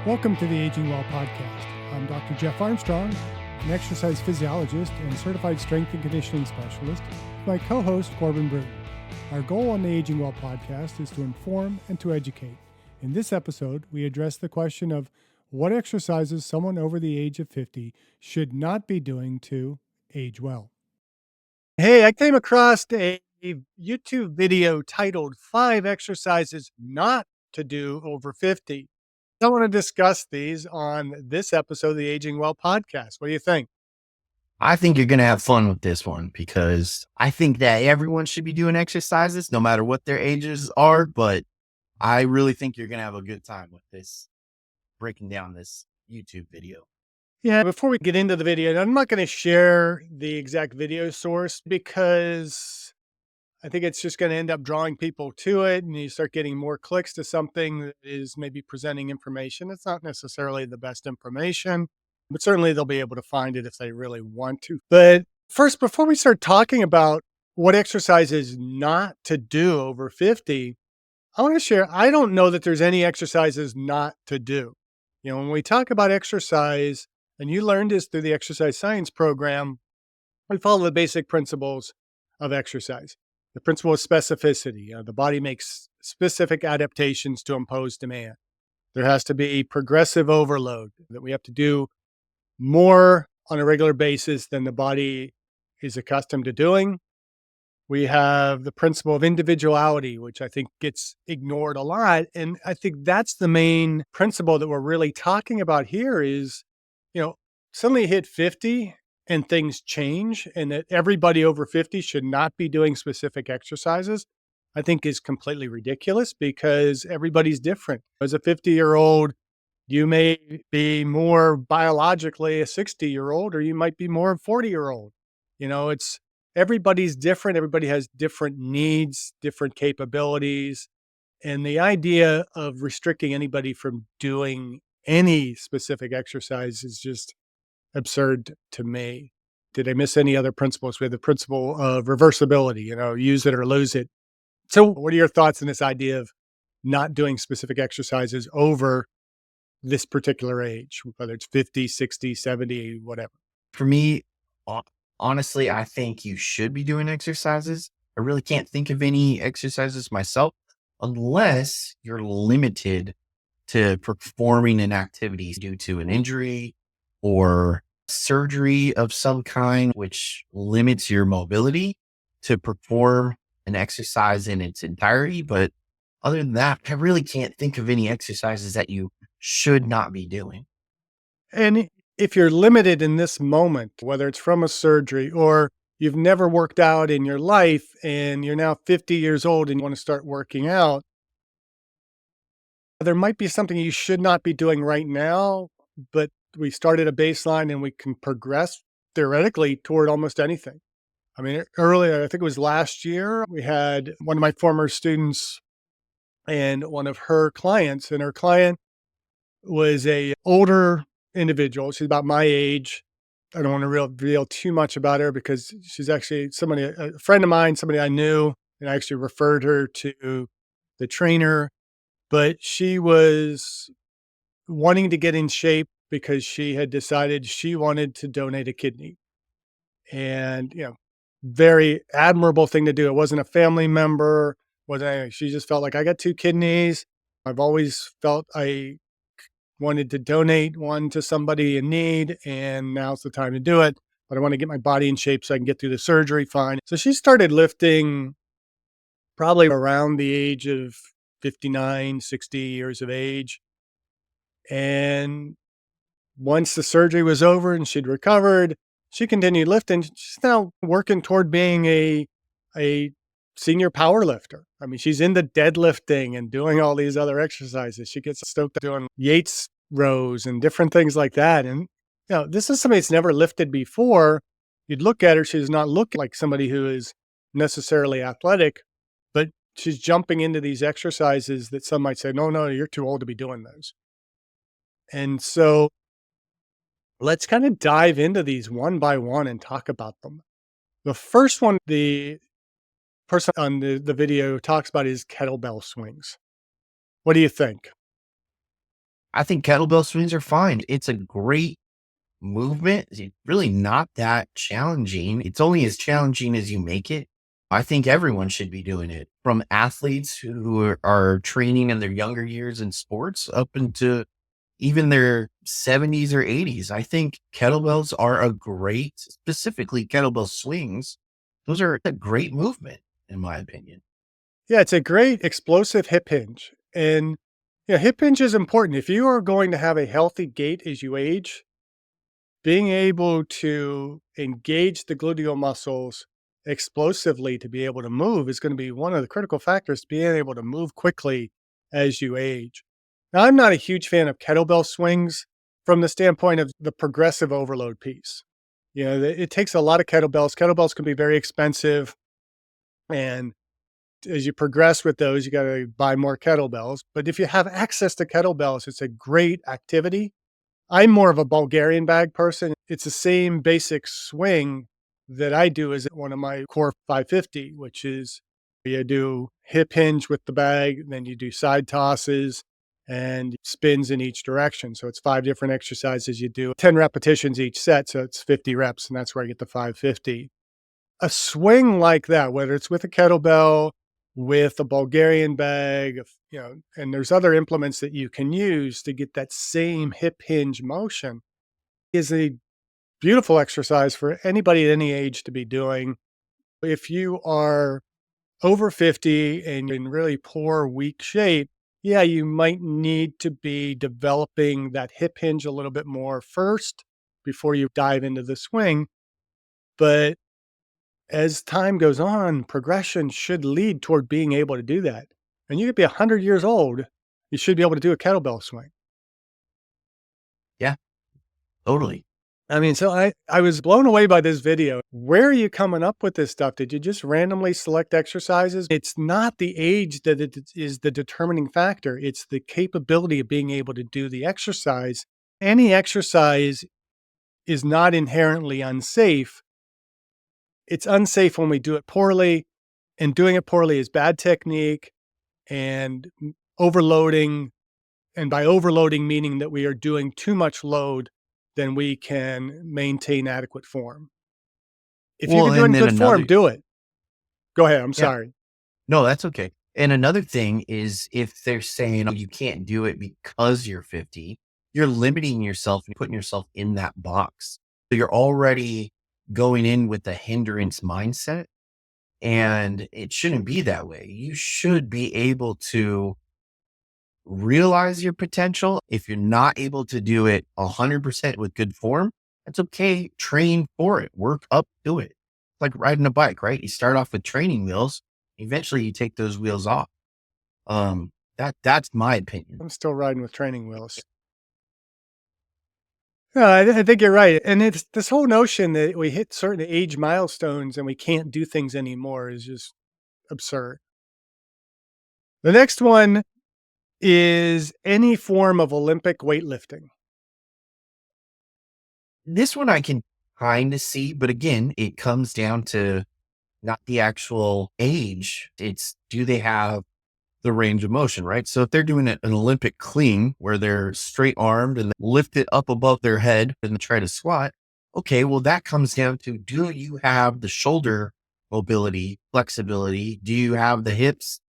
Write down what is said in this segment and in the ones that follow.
Welcome to the Aging Well podcast. I'm Dr. Jeff Armstrong, an exercise physiologist and certified strength and conditioning specialist, with my co-host Corbin Bruton. Our goal on the Aging Well podcast is to inform and to educate. In this episode, we address the question of what exercises someone over the age of 50 should not be doing to age well. Hey, I came across a YouTube video titled 5 Exercises Not to Do Over 50. I want to discuss these on this episode of the Aging Well podcast. What do you think? I think you're going to have fun with this one because I think that everyone should be doing exercises no matter what their ages are. But I really think you're going to have a good time with this, breaking down this YouTube video. Yeah, before we get into the video, I'm not going to share the exact video source because I think it's just going to end up drawing people to it, and you start getting more clicks to something that is maybe presenting information. It's not necessarily the best information, but certainly they'll be able to find it if they really want to. But first, before we start talking about what exercises not to do over 50, I want to share, I don't know that there's any exercises not to do. You know, when we talk about exercise, and you learned this through the exercise science program, we follow the basic principles of exercise. The principle of specificity. The body makes specific adaptations to impose demand. There has to be progressive overload, that we have to do more on a regular basis than the body is accustomed to doing. We have the principle of individuality, which I think gets ignored a lot. And I think that's the main principle that we're really talking about here is, suddenly you hit 50 and things change, and that everybody over 50 should not be doing specific exercises, I think is completely ridiculous because everybody's different. As a 50-year-old, you may be more biologically a 60-year-old, or you might be more a 40-year-old. Everybody's different. Everybody has different needs, different capabilities. And the idea of restricting anybody from doing any specific exercise is just absurd to me. Did I miss any other principles? We have the principle of reversibility, use it or lose it. So what are your thoughts on this idea of not doing specific exercises over this particular age, whether it's 50, 60, 70, whatever? For me, honestly, I think you should be doing exercises. I really can't think of any exercises myself unless you're limited to performing an activity due to an injury or surgery of some kind, which limits your mobility to perform an exercise in its entirety. But other than that, I really can't think of any exercises that you should not be doing. And if you're limited in this moment, whether it's from a surgery or you've never worked out in your life and you're now 50 years old and you want to start working out, there might be something you should not be doing right now, but we started a baseline and we can progress theoretically toward almost anything. I mean, earlier, I think it was last year, we had one of my former students and one of her clients, and her client was a older individual. She's about my age. I don't want to reveal too much about her because she's actually a friend of mine, somebody I knew, and I actually referred her to the trainer. But she was wanting to get in shape because she had decided she wanted to donate a kidney. And, very admirable thing to do. It wasn't a family member. She just felt like, I got 2 kidneys. I've always felt I wanted to donate one to somebody in need, and now's the time to do it. But I want to get my body in shape so I can get through the surgery fine. So she started lifting probably around the age of 59, 60 years of age. And once the surgery was over and she'd recovered, she continued lifting. She's now working toward being a senior power lifter. I mean, she's into deadlifting and doing all these other exercises. She gets stoked doing Yates rows and different things like that. And, this is somebody that's never lifted before. You'd look at her, she's not looking like somebody who is necessarily athletic, but she's jumping into these exercises that some might say, no, you're too old to be doing those. And so let's kind of dive into these one by one and talk about them. The first one, the person on the video talks about is kettlebell swings. What do you think? I think kettlebell swings are fine. It's a great movement. It's really not that challenging. It's only as challenging as you make it. I think everyone should be doing it, from athletes who are training in their younger years in sports up into even their 70s or 80s. I think kettlebells are a great, specifically kettlebell swings. Those are a great movement, in my opinion. Yeah, it's a great explosive hip hinge. And yeah, hip hinge is important. If you are going to have a healthy gait as you age, being able to engage the gluteal muscles explosively to be able to move is going to be one of the critical factors to being able to move quickly as you age. Now, I'm not a huge fan of kettlebell swings from the standpoint of the progressive overload piece. You know, it takes a lot of kettlebells. Kettlebells can be very expensive. And as you progress with those, you got to buy more kettlebells. But if you have access to kettlebells, it's a great activity. I'm more of a Bulgarian bag person. It's the same basic swing that I do as one of my core 550, which is you do hip hinge with the bag, then you do side tosses and spins in each direction. So it's 5 different exercises. You do 10 repetitions each set. So it's 50 reps, and that's where I get the 550. A swing like that, whether it's with a kettlebell, with a Bulgarian bag, and there's other implements that you can use to get that same hip hinge motion, is a beautiful exercise for anybody at any age to be doing. If you are over 50 and in really poor, weak shape, yeah, you might need to be developing that hip hinge a little bit more first before you dive into the swing. But as time goes on, progression should lead toward being able to do that. And you could be 100 years old, you should be able to do a kettlebell swing. Yeah, totally. I mean, so I was blown away by this video. Where are you coming up with this stuff? Did you just randomly select exercises? It's not the age that it is the determining factor. It's the capability of being able to do the exercise. Any exercise is not inherently unsafe. It's unsafe when we do it poorly, and doing it poorly is bad technique and overloading. And by overloading, meaning that we are doing too much load than we can maintain adequate form. If you Well, can do it and in then good form, another, do it. Go ahead. I'm yeah, sorry. no, that's okay. And another thing is, if they're saying, oh, you can't do it because you're 50, you're limiting yourself and putting yourself in that box. So you're already going in with a hindrance mindset, and it shouldn't be that way. You should be able to realize your potential. If you're not able to do it 100% with good form, that's okay. Train for it, work up to it. Like riding a bike, right? You start off with training wheels. Eventually you take those wheels off. That's my opinion. I'm still riding with training wheels. No, I think you're right. And it's this whole notion that we hit certain age milestones and we can't do things anymore is just absurd. The next one is any form of Olympic weightlifting. This one I can kind of see, but again, it comes down to not the actual age. It's, do they have the range of motion, right? So if they're doing an Olympic clean where they're straight armed and lift it up above their head and try to squat, okay, well, that comes down to, do you have the shoulder mobility, flexibility? Do you have the hips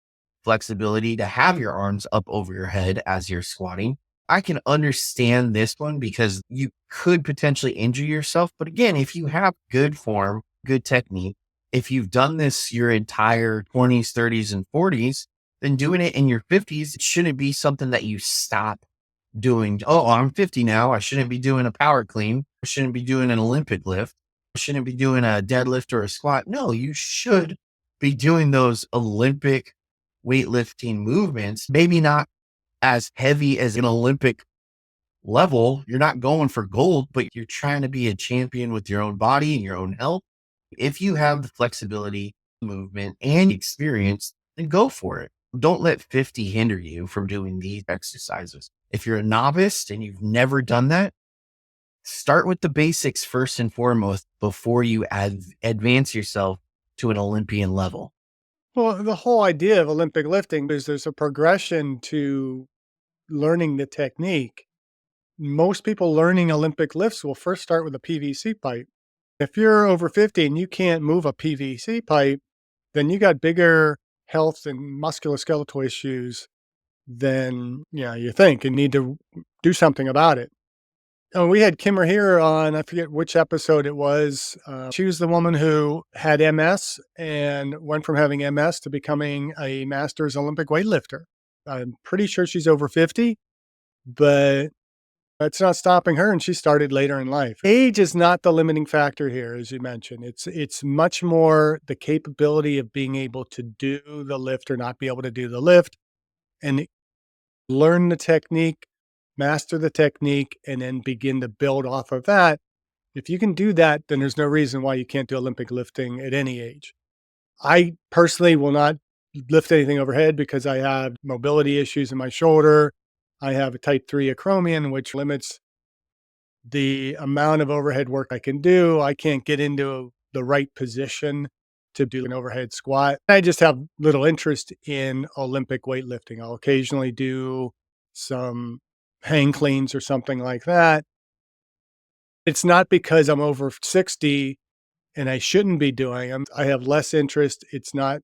flexibility to have your arms up over your head as you're squatting? I can understand this one because you could potentially injure yourself. But again, if you have good form, good technique, if you've done this your entire 20s, 30s, and 40s, then doing it in your 50s, it shouldn't be something that you stop doing. Oh, I'm 50 now. I shouldn't be doing a power clean. I shouldn't be doing an Olympic lift. I shouldn't be doing a deadlift or a squat. No, you should be doing those Olympic weightlifting movements, maybe not as heavy as an Olympic level. You're not going for gold, but you're trying to be a champion with your own body and your own health. If you have the flexibility, movement, and experience, then go for it. Don't let 50 hinder you from doing these exercises. If you're a novice and you've never done that, start with the basics first and foremost before you advance yourself to an Olympian level. Well, the whole idea of Olympic lifting is there's a progression to learning the technique, most people learning Olympic lifts will first start with a PVC pipe. If you're over 50 and you can't move a PVC pipe, then you got bigger health and musculoskeletal issues than you think and need to do something about it. Oh, we had Kimmer here on, I forget which episode it was. She was the woman who had MS and went from having MS to becoming a master's Olympic weightlifter. I'm pretty sure she's over 50, but it's not stopping her, and she started later in life. Age is not the limiting factor here, as you mentioned. It's much more the capability of being able to do the lift or not be able to do the lift, and learn the technique, master the technique, and then begin to build off of that. If you can do that, then there's no reason why you can't do Olympic lifting at any age. I personally will not lift anything overhead because I have mobility issues in my shoulder. I have a type 3 acromion, which limits the amount of overhead work I can do. I can't get into the right position to do an overhead squat. I just have little interest in Olympic weightlifting. I'll occasionally do some hang cleans or something like that. It's not because I'm over 60 and I shouldn't be doing them. I have less interest. It's not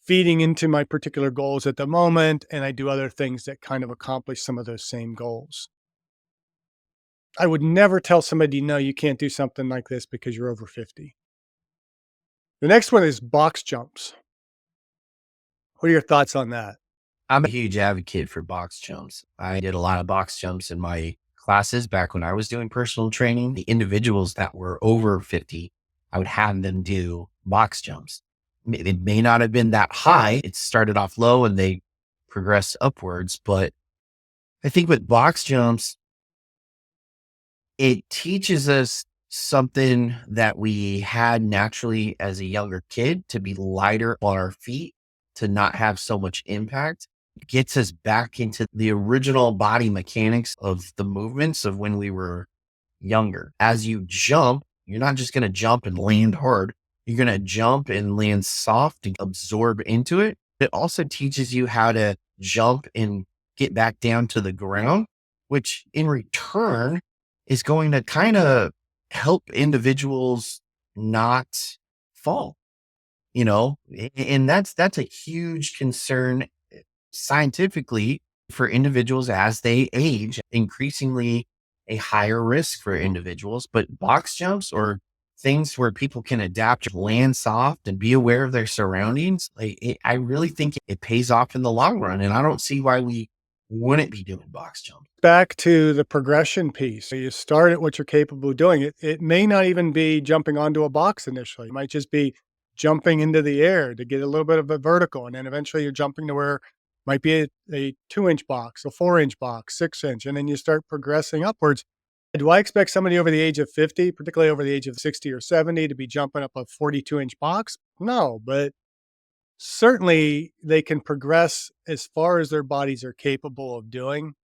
feeding into my particular goals at the moment. And I do other things that kind of accomplish some of those same goals. I would never tell somebody, no, you can't do something like this because you're over 50. The next one is box jumps. What are your thoughts on that? I'm a huge advocate for box jumps. I did a lot of box jumps in my classes back when I was doing personal training. The individuals that were over 50, I would have them do box jumps. It may not have been that high. It started off low and they progressed upwards. But I think with box jumps, it teaches us something that we had naturally as a younger kid, to be lighter on our feet, to not have so much impact. It gets us back into the original body mechanics of the movements of when we were younger. As you jump, you're not just going to jump and land hard. You're going to jump and land soft and absorb into it. It also teaches you how to jump and get back down to the ground, which in return is going to kind of help individuals not fall, and that's a huge concern scientifically for individuals as they age, increasingly a higher risk for individuals. But box jumps, or things where people can adapt, land soft and be aware of their surroundings, I really think it pays off in the long run. And I don't see why we wouldn't be doing box jumps. Back to the progression piece. So you start at what you're capable of doing. It may not even be jumping onto a box initially. It might just be jumping into the air to get a little bit of a vertical. And then eventually you're jumping to where might be a 2-inch box, a 4-inch box, 6-inch, and then you start progressing upwards. Do I expect somebody over the age of 50, particularly over the age of 60 or 70, to be jumping up a 42-inch box? No, but certainly they can progress as far as their bodies are capable of doing.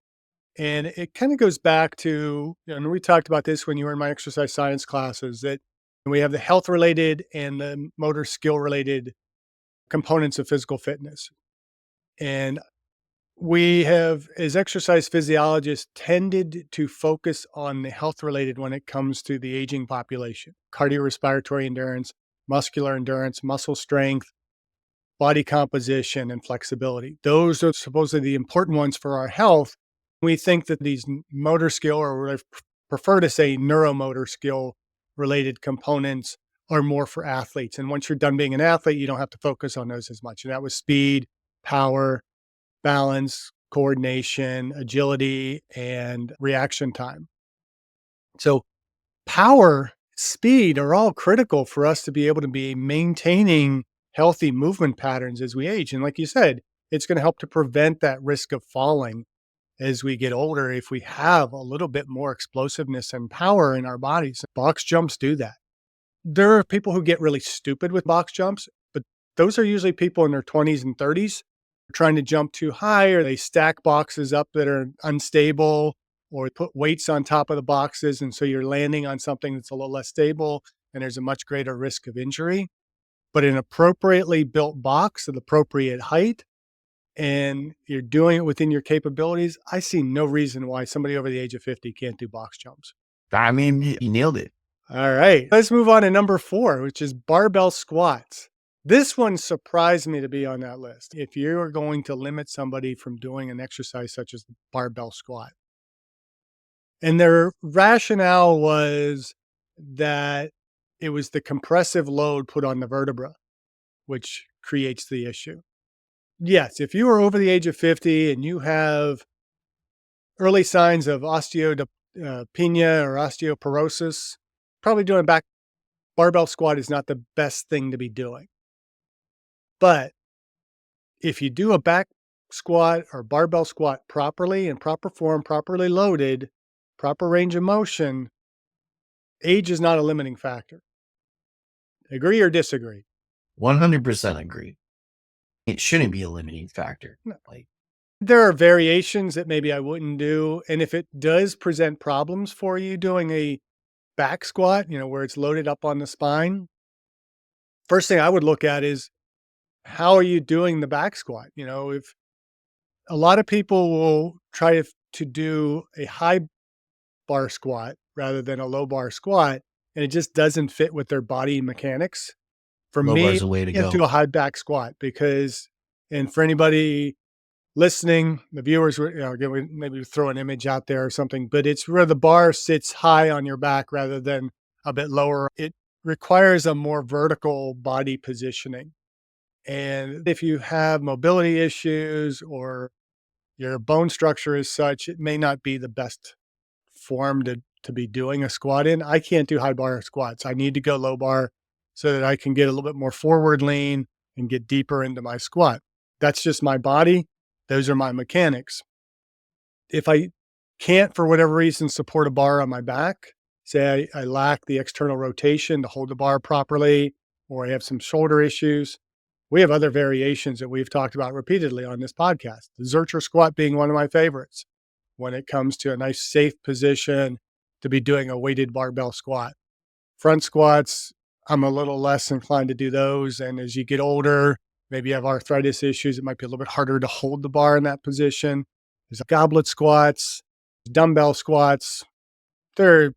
And it kind of goes back to, and we talked about this when you were in my exercise science classes, that we have the health related and the motor skill related components of physical fitness. And we have, as exercise physiologists, tended to focus on the health related when it comes to the aging population: cardiorespiratory endurance, muscular endurance, muscle strength, body composition, and flexibility. Those are supposedly the important ones for our health. We think that these motor skill, or what I prefer to say neuromotor skill related components, are more for athletes. And once you're done being an athlete, you don't have to focus on those as much. And that was speed, power, balance, coordination, agility, and reaction time. So power, speed are all critical for us to be able to be maintaining healthy movement patterns as we age. And like you said, it's going to help to prevent that risk of falling as we get older if we have a little bit more explosiveness and power in our bodies. Box jumps do that. There are people who get really stupid with box jumps, but those are usually people in their 20s and 30s trying to jump too high, or they stack boxes up that are unstable, or put weights on top of the boxes. And so you're landing on something that's a little less stable and there's a much greater risk of injury. But an appropriately built box at appropriate height and you're doing it within your capabilities, I see no reason why somebody over the age of 50 can't do box jumps. I mean, you nailed it. All right, let's move on to number 4, which is barbell squats. This one surprised me to be on that list. If you are going to limit somebody from doing an exercise such as the barbell squat, and their rationale was that it was the compressive load put on the vertebra, which creates the issue. Yes, if you are over the age of 50 and you have early signs of osteopenia or osteoporosis, probably doing a back barbell squat is not the best thing to be doing. But if you do a back squat or barbell squat properly, in proper form, properly loaded, proper range of motion, age is not a limiting factor. Agree or disagree? 100% agree. It shouldn't be a limiting factor. No. Like, There are variations that maybe I wouldn't do. And if it does present problems for you doing a back squat, where it's loaded up on the spine, first thing I would look at is how are you doing the back squat? If a lot of people will try to do a high bar squat rather than a low bar squat, and it just doesn't fit with their body mechanics. For low me, bar's the way to I can't go. do a high back squat because, and for anybody listening, the viewers, again, we maybe throw an image out there or something, but it's where the bar sits high on your back rather than a bit lower. It requires a more vertical body positioning. And if you have mobility issues or your bone structure is such, it may not be the best form to be doing a squat in. I can't do high bar squats. I need to go low bar so that I can get a little bit more forward lean and get deeper into my squat. That's just my body. Those are my mechanics. If I can't, for whatever reason, support a bar on my back, say I lack the external rotation to hold the bar properly, or I have some shoulder issues, we have other variations that we've talked about repeatedly on this podcast. The Zercher squat being one of my favorites when it comes to a nice safe position to be doing a weighted barbell squat. Front squats, I'm a little less inclined to do those. And as you get older, maybe you have arthritis issues, it might be a little bit harder to hold the bar in that position. There's goblet squats, dumbbell squats. There are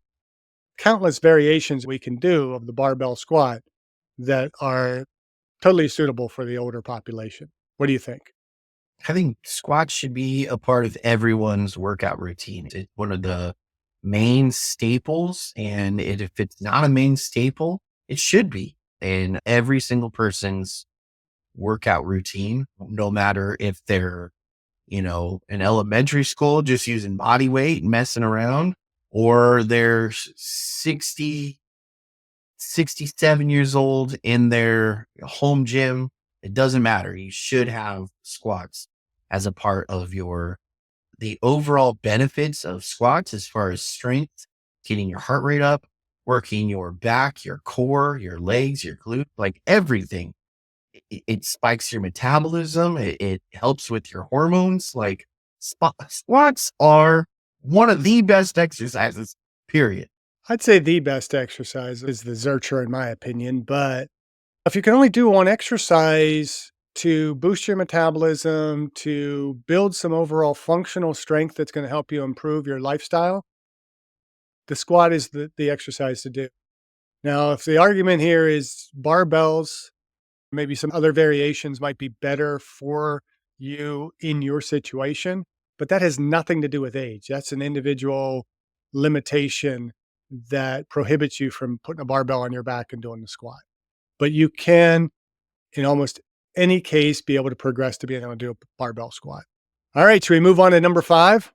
countless variations we can do of the barbell squat that are totally suitable for the older population. What do you think? I think squats should be a part of everyone's workout routine. It's one of the main staples. And if it's not a main staple, it should be in every single person's workout routine, no matter if they're, in elementary school, just using body weight, messing around, or they're 67 years old in their home gym. It doesn't matter. You should have squats as a part of the overall benefits of squats as far as strength, getting your heart rate up, working your back, your core, your legs, your glute, like everything. It spikes your metabolism. It helps with your hormones. Like squats are one of the best exercises, period. I'd say the best exercise is the Zercher, in my opinion. But if you can only do one exercise to boost your metabolism, to build some overall functional strength that's going to help you improve your lifestyle, the squat is the exercise to do. Now, if the argument here is barbells, maybe some other variations might be better for you in your situation, but that has nothing to do with age. That's an individual limitation that prohibits you from putting a barbell on your back and doing the squat. But you can, in almost any case, be able to progress to being able to do a barbell squat. All right, should we move on to number 5?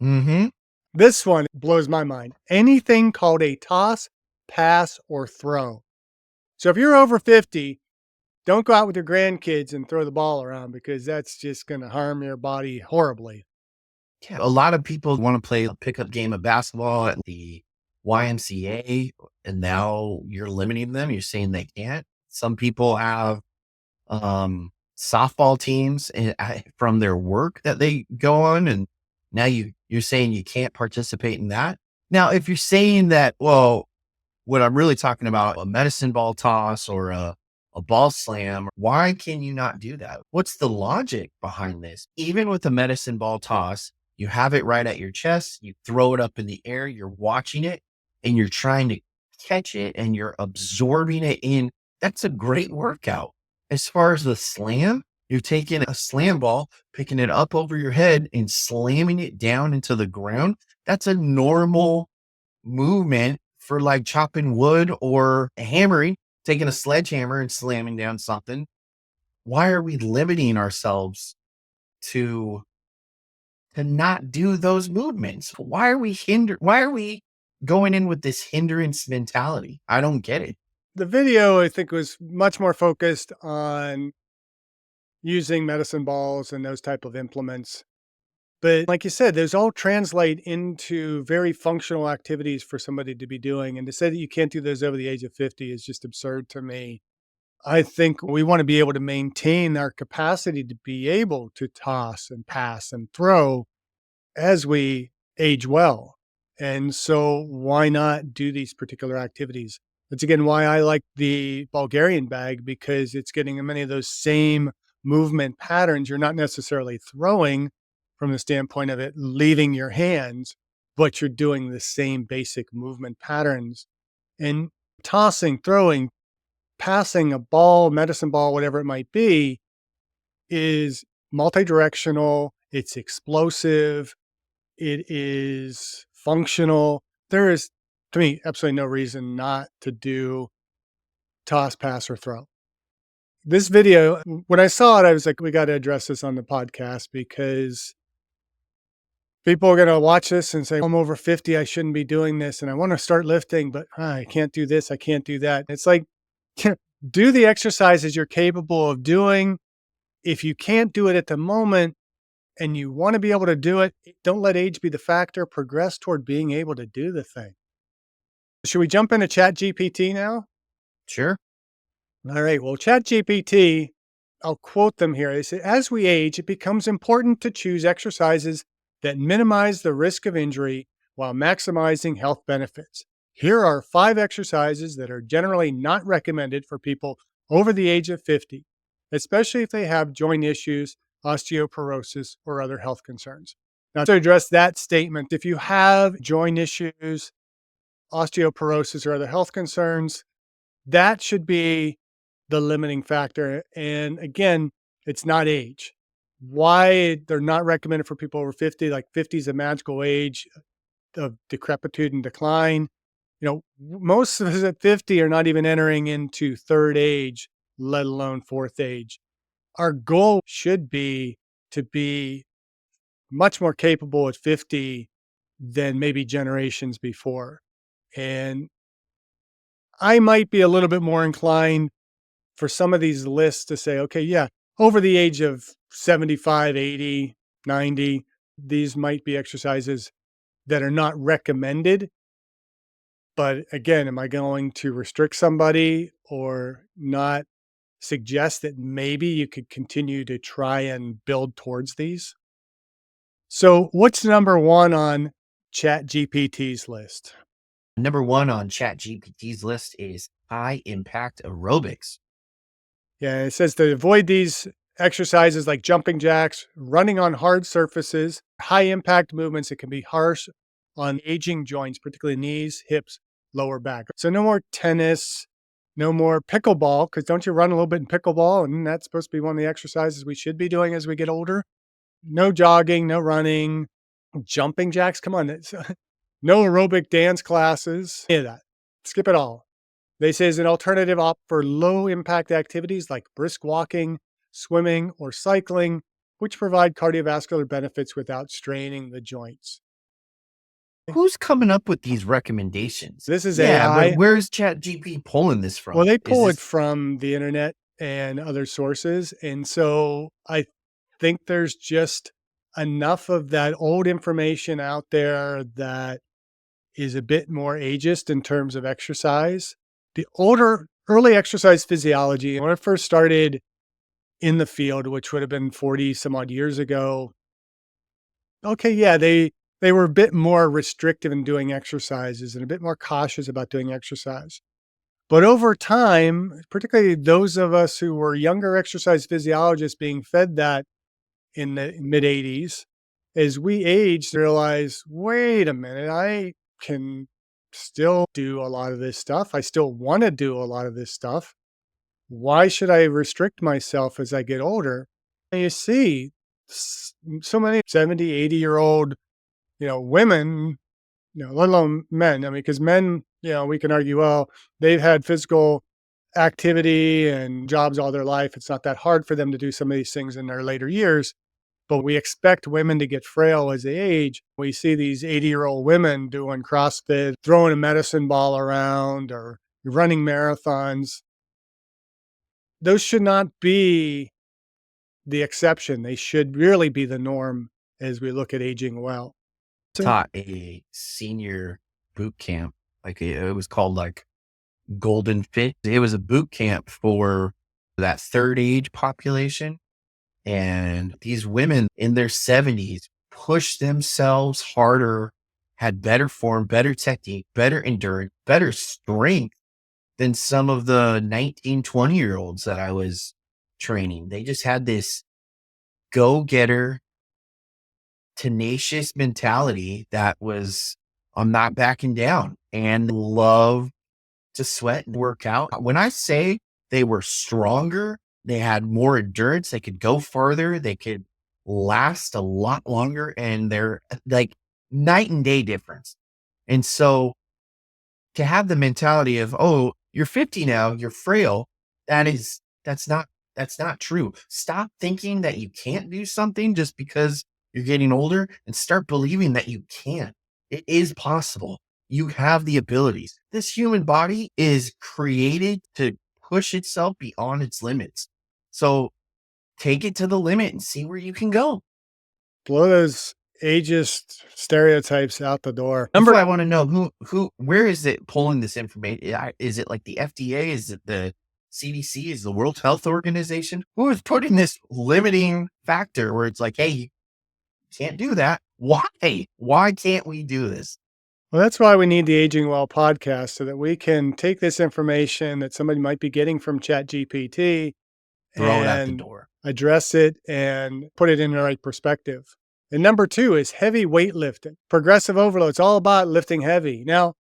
Mm-hmm. This one blows my mind. Anything called a toss, pass, or throw. So if you're over 50, don't go out with your grandkids and throw the ball around because that's just going to harm your body horribly. Yeah, a lot of people want to play a pickup game of basketball at the YMCA, and now you're limiting them. You're saying they can't. Some people have softball teams from their work that they go on, and now you're saying you can't participate in that. Now, if you're saying that, well, what I'm really talking about, a medicine ball toss or a a ball slam. Why can you not do that? What's the logic behind this? Even with a medicine ball toss, you have it right at your chest, you throw it up in the air, you're watching it, and you're trying to catch it and you're absorbing it in. That's a great workout. As far as the slam, you're taking a slam ball, picking it up over your head and slamming it down into the ground. That's a normal movement for like chopping wood or hammering, taking a sledgehammer and slamming down something. Why are we limiting ourselves to not do those movements? Why are we going in with this hindrance mentality? I don't get it. The video, I think, was much more focused on using medicine balls and those type of implements. But like you said, those all translate into very functional activities for somebody to be doing. And to say that you can't do those over the age of 50 is just absurd to me. I think we want to be able to maintain our capacity to be able to toss and pass and throw as we age well. And so why not do these particular activities? That's again why I like the Bulgarian bag, because it's getting many of those same movement patterns. You're not necessarily throwing from the standpoint of it leaving your hands, but you're doing the same basic movement patterns. And tossing, throwing, passing a ball, medicine ball, whatever it might be, is multi-directional, it's explosive, it is functional. There is, to me, absolutely no reason not to do toss, pass, or throw. This video, when I saw it, I was like, we got to address this on the podcast, because people are going to watch this and say, I'm over 50, I shouldn't be doing this. And I want to start lifting, but I can't do this, I can't do that. It's like, do the exercises you're capable of doing. If you can't do it at the moment and you want to be able to do it, don't let age be the factor. Progress toward being able to do the thing. Should we jump into Chat GPT now? Sure. All right. Well, Chat GPT, I'll quote them here. They say, as we age, it becomes important to choose exercises that minimize the risk of injury while maximizing health benefits. Here are 5 exercises that are generally not recommended for people over the age of 50, especially if they have joint issues, osteoporosis, or other health concerns. Now, to address that statement, if you have joint issues, osteoporosis, or other health concerns, that should be the limiting factor. And again, it's not age. Why they're not recommended for people over 50, like 50 is a magical age of decrepitude and decline. Most of us at 50 are not even entering into third age, let alone fourth age. Our goal should be to be much more capable at 50 than maybe generations before. And I might be a little bit more inclined for some of these lists to say, okay, yeah, over the age of 75, 80, 90, these might be exercises that are not recommended. But again, am I going to restrict somebody or not suggest that maybe you could continue to try and build towards these? So, what's number one on Chat GPT's list? Number one on Chat GPT's list is high impact aerobics. Yeah, it says to avoid these exercises like jumping jacks, running on hard surfaces, high impact movements that can be harsh on aging joints, particularly knees, hips, lower back. So no more tennis, no more pickleball, because don't you run a little bit in pickleball? And that's supposed to be one of the exercises we should be doing as we get older. No jogging, no running, jumping jacks. Come on. No aerobic dance classes, any of that. Skip it all. They say as an alternative, opt for low impact activities like brisk walking, swimming, or cycling, which provide cardiovascular benefits without straining the joints. Who's coming up with these recommendations? This is Yeah, but AI. where's ChatGPT pulling this Well, from? they Is pull it this from the internet and other sources. And so I think there's just enough of that old information out there that is a bit more ageist in terms of exercise. The early exercise physiology, when I first started in the field, which would have been 40 some odd years ago, okay, yeah, they were a bit more restrictive in doing exercises and a bit more cautious about doing exercise. But over time, particularly those of us who were younger exercise physiologists being fed that in the mid 80s, as we aged, realize, wait a minute, I can still do a lot of this stuff. I still want to do a lot of this stuff. Why should I restrict myself as I get older? And you see so many 70, 80-year-old, women, let alone men. I mean, because men, we can argue, well, they've had physical activity and jobs all their life. It's not that hard for them to do some of these things in their later years. But we expect women to get frail as they age. We see these 80-year-old women doing CrossFit, throwing a medicine ball around or running marathons. Those should not be the exception. They should really be the norm as we look at aging well. So, Taught a senior boot camp, like it was called like Golden Fit. It was a boot camp for that third age population. And these women in their 70s pushed themselves harder, had better form, better technique, better endurance, better strength than some of the 19, 20-year-olds that I was training. They just had this go-getter, tenacious mentality that was, I'm not backing down, and love to sweat and work out. When I say they were stronger, they had more endurance, they could go further, they could last a lot longer, and they're like night and day difference. And so to have the mentality of, oh, you're 50 now, you're frail, that's not true. Stop thinking that you can't do something just because you're getting older and start believing that you can. It is possible. You have the abilities. This human body is created to push itself beyond its limits. So take it to the limit and see where you can go. blow those ageist stereotypes out the door. That's what I want to know. Where is it pulling this information? Is it like the FDA? Is it the CDC? Is the World Health Organization? Who is putting this limiting factor where it's like, hey, you can't do that? Why? Why can't we do this? Well, that's why we need the Aging Well podcast so that we can take this information that somebody might be getting from ChatGPT Throw it out the and door. address it and put it in the right perspective. And number two is heavy weightlifting. Progressive overload. It's all about lifting heavy. Now,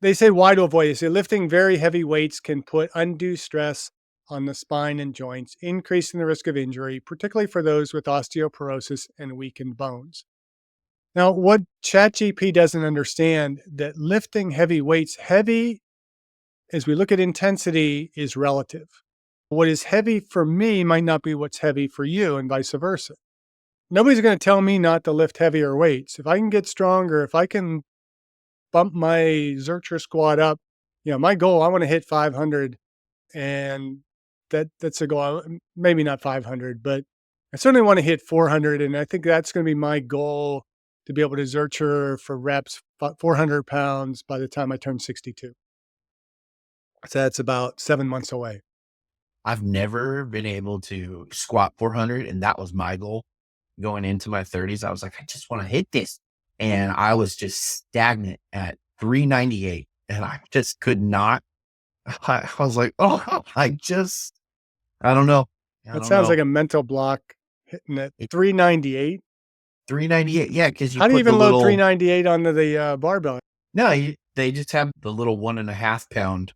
they say why to avoid it. They say lifting very heavy weights can put undue stress on the spine and joints, increasing the risk of injury, particularly for those with osteoporosis and weakened bones. Now, what ChatGPT doesn't understand that lifting heavy weights, heavy as we look at intensity is relative. What is heavy for me might not be what's heavy for you and vice versa. Nobody's going to tell me not to lift heavier weights. If I can get stronger, if I can bump my Zercher squat up, my goal, I want to hit 500 and that's a goal. Maybe not 500, but I certainly want to hit 400. And I think that's going to be my goal to be able to Zercher for reps, 400 pounds by the time I turn 62. So that's about 7 months away. I've never been able to squat 400, and that was my goal going into my 30s. I was like, I just want to hit this. And I was just stagnant at 398, and I just could not. I was like, oh, I don't know. I That don't sounds know. like a mental block hitting at 398. 398. Yeah. Cause you How do you put the even load little, 398 onto the barbell? no, they just have the little 1.5 pound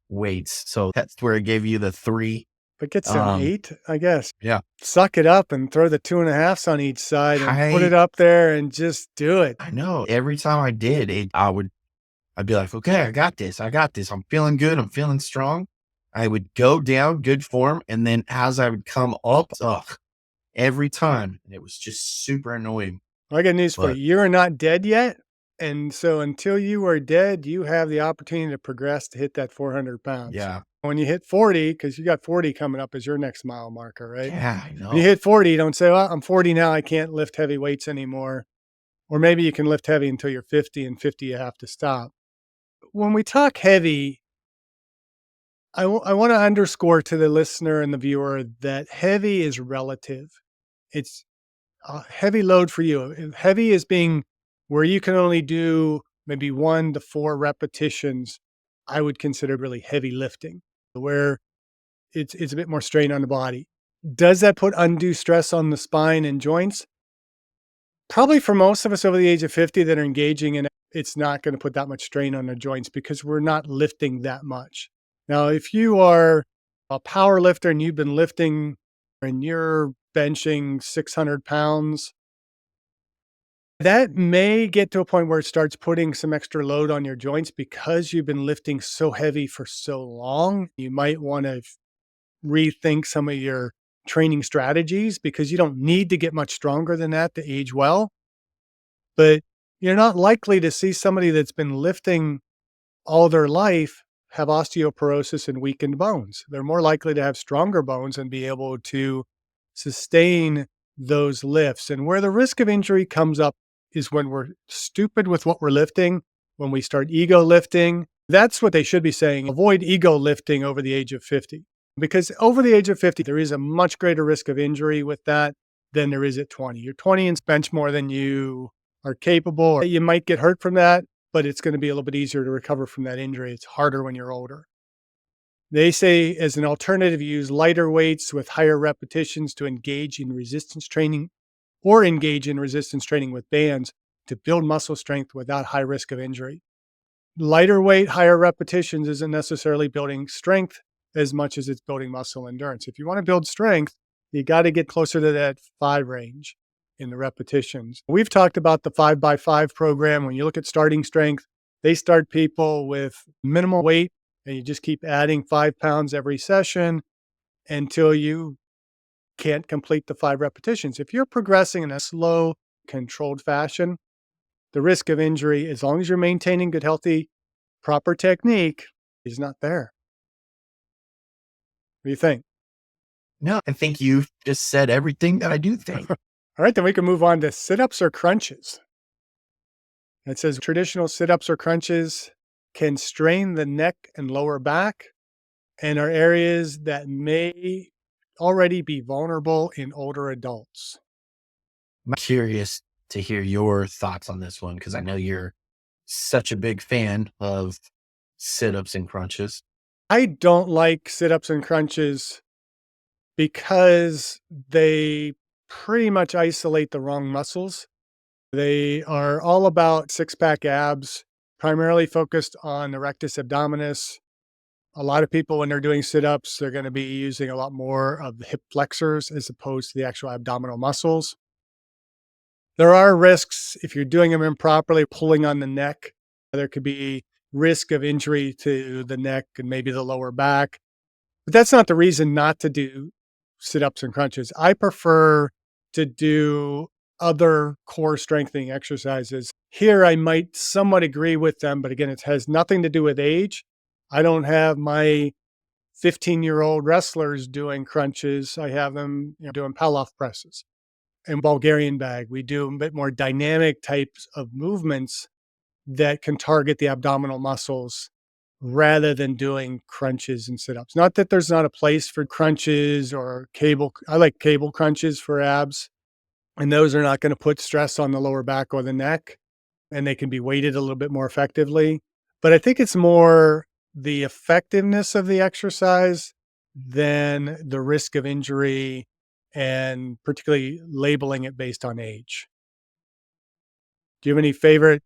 weights. So that's where it gave you the three. If it gets to an 8, I guess. Yeah. Suck it up and throw the 2.5s on each side and put it up there and just do it. I know every time I did it, I'd be like, okay, I got this. I got this. I'm feeling good. I'm feeling strong. I would go down, good form. And then as I would come up, every time. And it was just super annoying. Well, I got news for you. But You're not dead yet. And so until you are dead, you have the opportunity to progress to hit that 400 pounds. yeah, When you hit 40, because you got 40 coming up as your next mile marker, right? yeah, I When you know. hit 40, you don't say, well, I'm 40 now. I can't lift heavy weights anymore. Or maybe you can lift heavy until you're 50, and 50 you have to stop. When we talk heavy, I want to underscore to the listener and the viewer that heavy is relative. It's a heavy load for you. Heavy is being where you can only do maybe 1 to 4 repetitions I would consider really heavy lifting, where it's a bit more strain on the body. Does that put undue stress on the spine and joints? Probably for most of us over the age of 50 that are engaging in it, it's not going to put that much strain on the joints because we're not lifting that much. Now, if you are a power lifter and you've been lifting and you're benching 600 pounds, that may get to a point where it starts putting some extra load on your joints because you've been lifting so heavy for so long. You might want to rethink some of your training strategies because you don't need to get much stronger than that to age well. But you're not likely to see somebody that's been lifting all their life have osteoporosis and weakened bones. They're more likely to have stronger bones and be able to sustain those lifts. And where the risk of injury comes up is when we're stupid with what we're lifting, when we start ego lifting. That's what they should be saying. Avoid ego lifting over the age of 50. Because over the age of 50, there is a much greater risk of injury with that than there is at 20. You're 20 and bench more than you are capable. You might get hurt from that, but it's going to be a little bit easier to recover from that injury. It's harder when you're older. They say as an alternative, use lighter weights with higher repetitions to engage in resistance training or engage in resistance training with bands to build muscle strength without high risk of injury. Lighter weight, higher repetitions isn't necessarily building strength as much as it's building muscle endurance. If you want to build strength, you got to get closer to that 5 range in the repetitions. We've talked about the 5x5 program. When you look at starting strength, they start people with minimal weight and you just keep adding 5 pounds every session until you can't complete the 5 repetitions. If you're progressing in a slow, controlled fashion, the risk of injury, as long as you're maintaining good, healthy, proper technique, is not there. What do you think? No, I think you've just said everything that I do think. All right, then we can move on to sit-ups or crunches. It says traditional sit-ups or crunches can strain the neck and lower back and are areas that may already be vulnerable in older adults. I'm curious to hear your thoughts on this one because I know you're such a big fan of sit-ups and crunches. I don't like sit-ups and crunches because they pretty much isolate the wrong muscles. They are all about six-pack abs, primarily focused on the rectus abdominis. A lot of people, when they're doing sit-ups, they're going to be using a lot more of the hip flexors as opposed to the actual abdominal muscles. There are risks if you're doing them improperly, pulling on the neck. There could be risk of injury to the neck and maybe the lower back. But that's not the reason not to do sit-ups and crunches. I prefer to do other core strengthening exercises. Here, I might somewhat agree with them, but again, it has nothing to do with age. I don't have my 15-year-old wrestlers doing crunches. I have them doing Pallof presses and Bulgarian bag. We do a bit more dynamic types of movements that can target the abdominal muscles rather than doing crunches and sit-ups. Not that there's not a place for crunches or cable. I like cable crunches for abs, and those are not going to put stress on the lower back or the neck, and they can be weighted a little bit more effectively. But I think it's more the effectiveness of the exercise than the risk of injury and particularly labeling it based on age. Do you have any favorite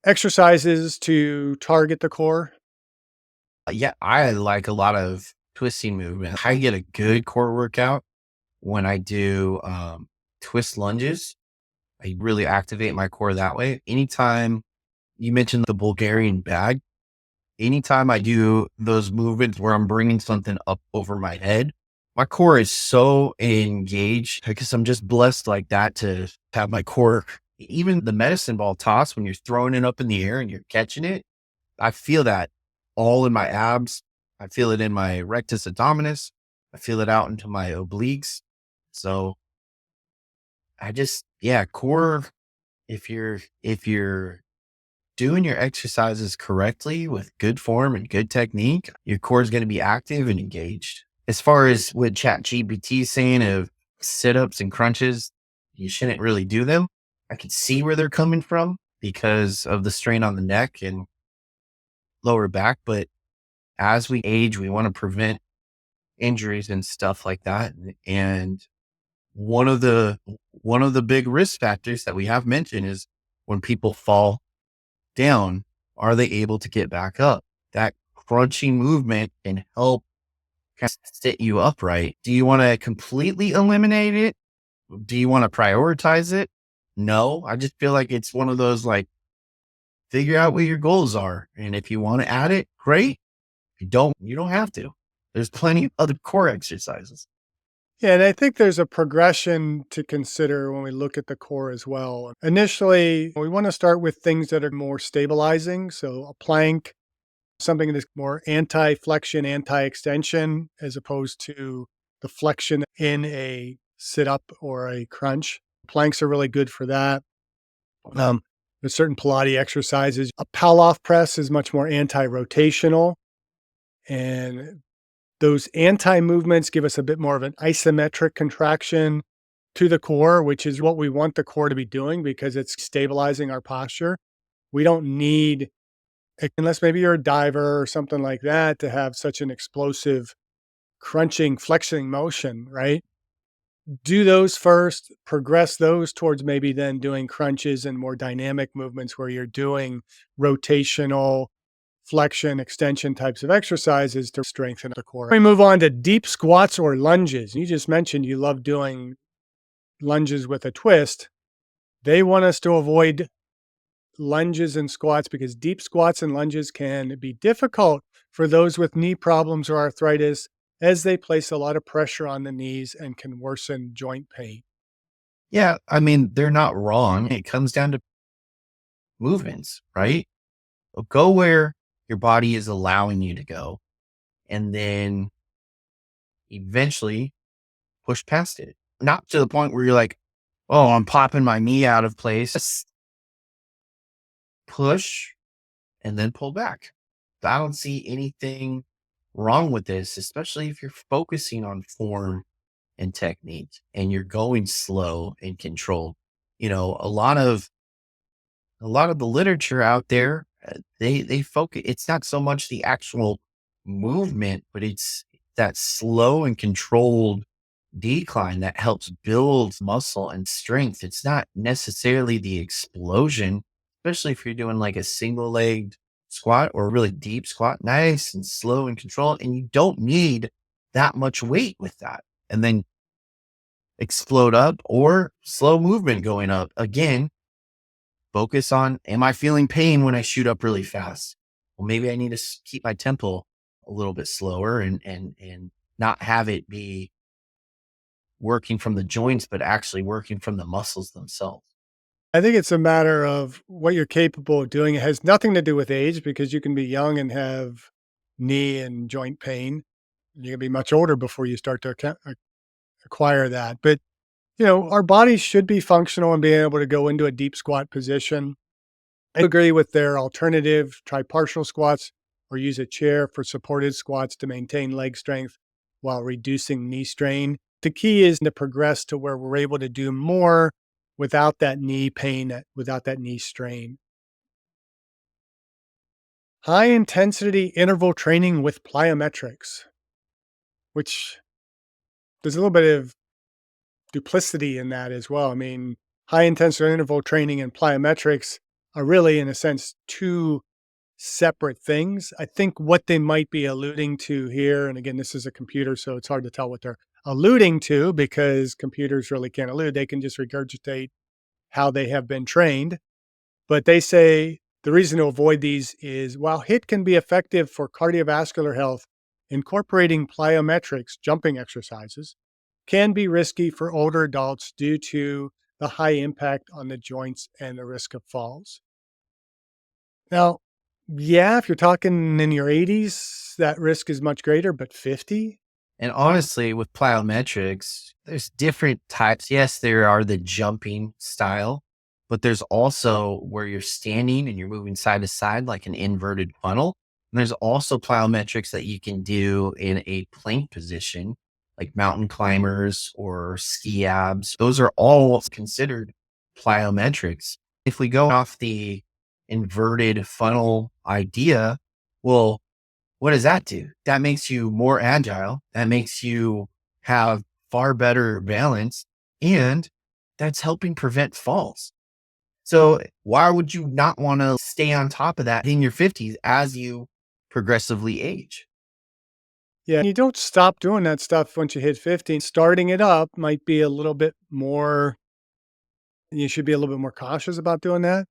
exercises to target the core? Yeah, I like a lot of twisting movement. I get a good core workout when I do twist lunges. I really activate my core that way. Anytime you mentioned the Bulgarian bag, anytime I do those movements where I'm bringing something up over my head, my core is so engaged because I'm just blessed like that to have my core. Even the medicine ball toss, when you're throwing it up in the air and you're catching it, I feel that all in my abs. I feel it in my rectus abdominis. I feel it out into my obliques. So yeah, core, if you're doing your exercises correctly with good form and good technique, your core is going to be active and engaged. As far as what ChatGPT is saying of sit-ups and crunches, you shouldn't really do them. I can see where they're coming from because of the strain on the neck. And lower back. But as we age, we want to prevent injuries and stuff like that. And one of the one of the big risk factors that we have mentioned is when people fall down, are they able to get back up? That crunching movement can help kind of sit you upright. Do you want to completely eliminate it? Do you want to prioritize it? No, I just feel like it's one of those like figure out what your goals are. And if you want to add it, great. If you don't have to. There's plenty of other core exercises. Yeah, and I think there's a progression to consider when we look at the core as well. Initially, we want to start with things that are more stabilizing. So a plank, something that's more anti-flexion, anti-extension, as opposed to the flexion in a sit-up or a crunch. Planks are really good for that. Um, there's certain Pilates exercises. A Palloff press is much more anti-rotational, and those anti-movements give us a bit more of an isometric contraction to the core, which is what we want the core to be doing because it's stabilizing our posture. We don't need, unless maybe you're a diver or something like that, to have such an explosive crunching, flexing motion, right? Do those first, progress those towards maybe then doing crunches and more dynamic movements where you're doing rotational flexion, extension types of exercises to strengthen the core. We move on to deep squats or lunges. You just mentioned you love doing lunges with a twist. They want us to avoid lunges and squats because deep squats and lunges can be difficult for those with knee problems or arthritis as they place a lot of pressure on the knees and can worsen joint pain. Yeah. I mean, they're not wrong. It comes down to movements, right? Go where your body is allowing you to go. And then eventually push past it. Not to the point where you're like, oh, I'm popping my knee out of place. Just push and then pull back. I don't see anything wrong with this, especially if you're focusing on form and technique and you're going slow and controlled. You know, a lot of the literature out there, they focus. It's not so much the actual movement, but it's that slow and controlled decline that helps build muscle and strength. It's not necessarily the explosion, especially if you're doing like a single legged squat or a really deep squat, nice and slow and controlled. And you don't need that much weight with that. And then explode up or slow movement going up. Again, focus on, am I feeling pain when I shoot up really fast? Well, maybe I need to keep my tempo a little bit slower and not have it be working from the joints, but actually working from the muscles themselves. I think it's a matter of what you're capable of doing. It has nothing to do with age because you can be young and have knee and joint pain. You can be much older before you start to acquire that. But, our bodies should be functional and being able to go into a deep squat position. I agree with their alternative, try partial squats or use a chair for supported squats to maintain leg strength while reducing knee strain. The key is to progress to where we're able to do more without that knee pain, without that knee strain. High intensity interval training with plyometrics, which there's a little bit of duplicity in that as well. I mean, high intensity interval training and plyometrics are really, in a sense, two separate things. I think what they might be alluding to here, and again, this is a computer, so it's hard to tell what they're alluding to because computers really can't allude. They can just regurgitate how they have been trained. But they say the reason to avoid these is while HIIT can be effective for cardiovascular health, incorporating plyometrics, jumping exercises, can be risky for older adults due to the high impact on the joints and the risk of falls. Now, yeah, if you're talking in your 80s, that risk is much greater, but 50? And honestly, with plyometrics, there's different types. Yes, there are the jumping style, but there's also where you're standing and you're moving side to side like an inverted funnel. And there's also plyometrics that you can do in a plank position, like mountain climbers or ski abs. Those are all considered plyometrics. If we go off the inverted funnel idea, Well, what does that do? That makes you more agile. That makes you have far better balance, and that's helping prevent falls. So why would you not want to stay on top of that in your 50s as you progressively age? Yeah, you don't stop doing that stuff once you hit 50. Starting it up might be a little bit more, you should be a little bit more cautious about doing that.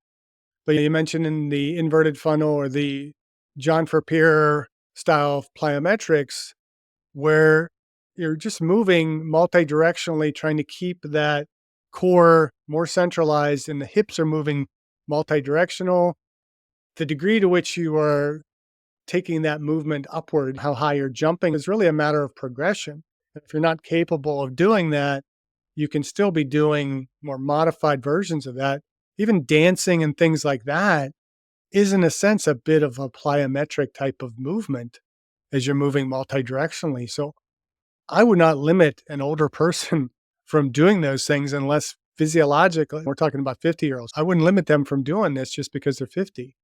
But you mentioned in the inverted funnel or the John Ferpier style of plyometrics, where you're just moving multi-directionally, trying to keep that core more centralized, and the hips are moving multi-directional. The degree to which you are taking that movement upward, how high you're jumping, is really a matter of progression. If you're not capable of doing that, you can still be doing more modified versions of that. Even dancing and things like that is, in a sense, a bit of a plyometric type of movement as you're moving multi-directionally. So I would not limit an older person from doing those things unless physiologically, we're talking about 50-year-olds. I wouldn't limit them from doing this just because they're 50.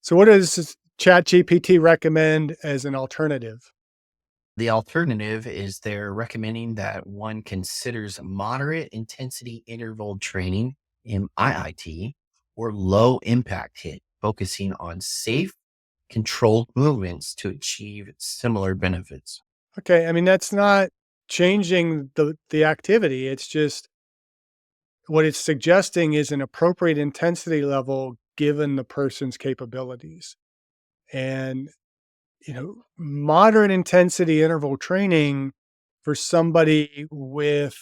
So what does ChatGPT recommend as an alternative? The alternative is they're recommending that one considers moderate intensity interval training, MIIT, or low impact hit, focusing on safe, controlled movements to achieve similar benefits. Okay, I mean, that's not changing the activity. It's just what it's suggesting is an appropriate intensity level given the person's capabilities. And, moderate intensity interval training for somebody with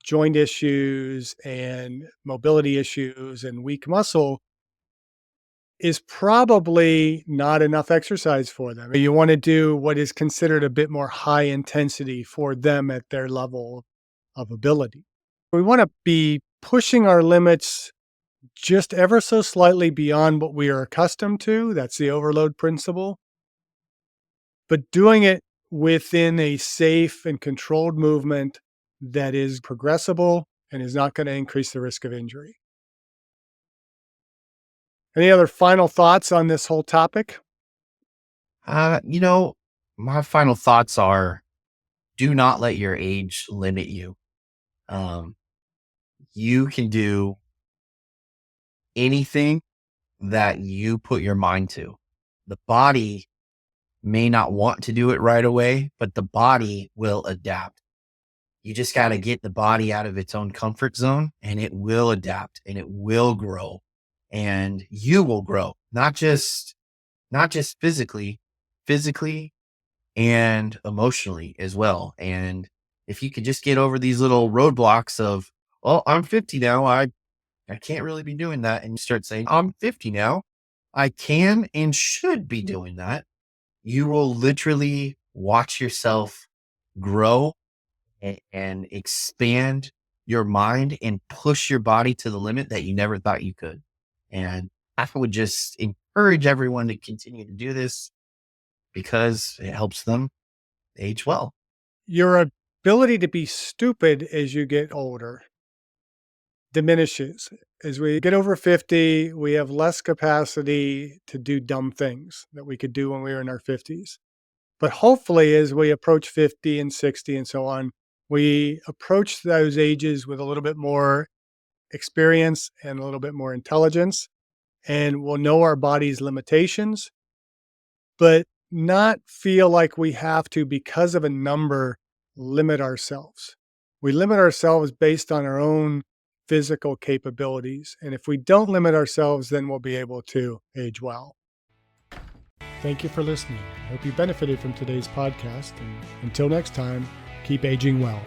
joint issues and mobility issues and weak muscle is probably not enough exercise for them. You want to do what is considered a bit more high intensity for them at their level of ability. We want to be pushing our limits just ever so slightly beyond what we are accustomed to. That's the overload principle. But doing it within a safe and controlled movement that is progressible and is not going to increase the risk of injury. Any other final thoughts on this whole topic? Uh, you know, my final thoughts are do not let your age limit you. Um, you can do anything that you put your mind to. The body may not want to do it right away, but the body will adapt. You just got to get the body out of its own comfort zone and it will adapt and it will grow and you will grow, not just physically and emotionally as well. And if you could just get over these little roadblocks of, well, I'm 50 now. I can't really be doing that. And you start saying, I'm 50 now. I can and should be doing that. You will literally watch yourself grow and expand your mind and push your body to the limit that you never thought you could. And I would just encourage everyone to continue to do this because it helps them age well. Your ability to be stupid as you get older diminishes. As we get over 50, we have less capacity to do dumb things that we could do when we were in our 50s. But hopefully, as we approach 50 and 60 and so on, we approach those ages with a little bit more experience and a little bit more intelligence, and we'll know our body's limitations, but not feel like we have to, because of a number, limit ourselves. We limit ourselves based on our own physical capabilities. And if we don't limit ourselves, then we'll be able to age well. Thank you for listening. I hope you benefited from today's podcast. And until next time, keep aging well.